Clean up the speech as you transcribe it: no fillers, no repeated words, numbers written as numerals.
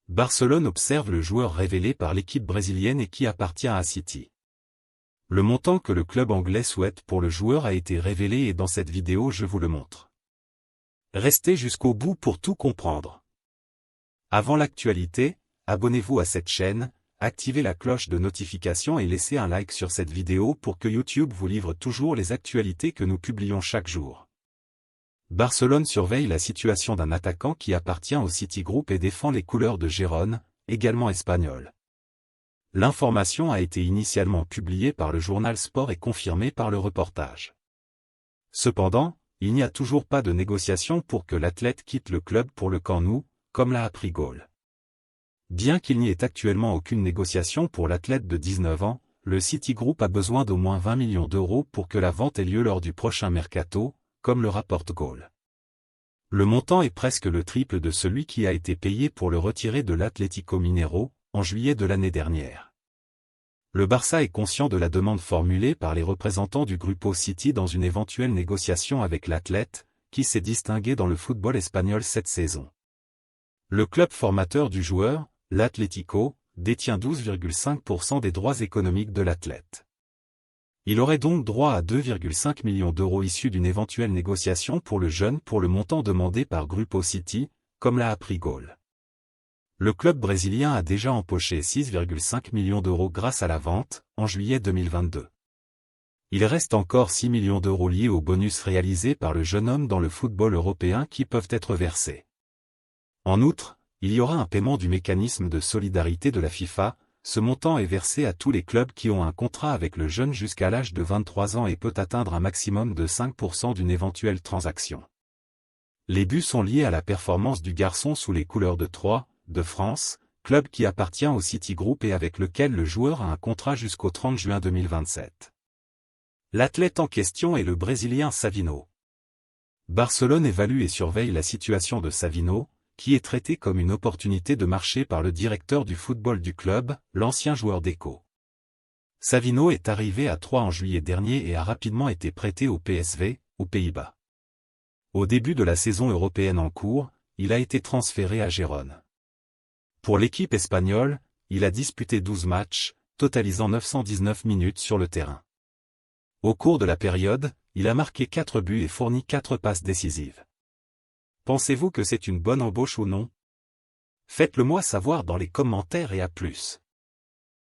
Barcelone observe le joueur révélé par l'équipe brésilienne et qui appartient à City. Le montant que le club anglais souhaite pour le joueur a été révélé et dans cette vidéo je vous le montre. Restez jusqu'au bout pour tout comprendre. Avant l'actualité, abonnez-vous à cette chaîne, activez la cloche de notification et laissez un like sur cette vidéo pour que YouTube vous livre toujours les actualités que nous publions chaque jour. Barcelone surveille la situation d'un attaquant qui appartient au City Group et défend les couleurs de Gérone, également espagnol. L'information a été initialement publiée par le journal Sport et confirmée par le reportage. Cependant, il n'y a toujours pas de négociation pour que l'athlète quitte le club pour le Camp Nou, comme l'a appris Goal. Bien qu'il n'y ait actuellement aucune négociation pour l'athlète de 19 ans, le City Group a besoin d'au moins 20 millions d'euros pour que la vente ait lieu lors du prochain mercato, comme le rapporte Goal. Le montant est presque le triple de celui qui a été payé pour le retirer de l'Atlético Mineiro, en juillet de l'année dernière. Le Barça est conscient de la demande formulée par les représentants du Grupo City dans une éventuelle négociation avec l'athlète, qui s'est distingué dans le football espagnol cette saison. Le club formateur du joueur, l'Atlético, détient 12,5% des droits économiques de l'athlète. Il aurait donc droit à 2,5 millions d'euros issus d'une éventuelle négociation pour le jeune pour le montant demandé par Grupo City, comme l'a appris Goal. Le club brésilien a déjà empoché 6,5 millions d'euros grâce à la vente, en juillet 2022. Il reste encore 6 millions d'euros liés au bonus réalisé par le jeune homme dans le football européen qui peuvent être versés. En outre, il y aura un paiement du mécanisme de solidarité de la FIFA. Ce montant est versé à tous les clubs qui ont un contrat avec le jeune jusqu'à l'âge de 23 ans et peut atteindre un maximum de 5% d'une éventuelle transaction. Les buts sont liés à la performance du garçon sous les couleurs de Troyes, de France, club qui appartient au City Group et avec lequel le joueur a un contrat jusqu'au 30 juin 2027. L'athlète en question est le Brésilien Savino. Barcelone évalue et surveille la situation de Savino, qui est traité comme une opportunité de marché par le directeur du football du club, l'ancien joueur d'Echo. Savino est arrivé à Troyes en juillet dernier et a rapidement été prêté au PSV, aux Pays-Bas. Au début de la saison européenne en cours, il a été transféré à Gérone. Pour l'équipe espagnole, il a disputé 12 matchs, totalisant 919 minutes sur le terrain. Au cours de la période, il a marqué 4 buts et fourni 4 passes décisives. Pensez-vous que c'est une bonne embauche ou non? Faites-le moi savoir dans les commentaires et à plus.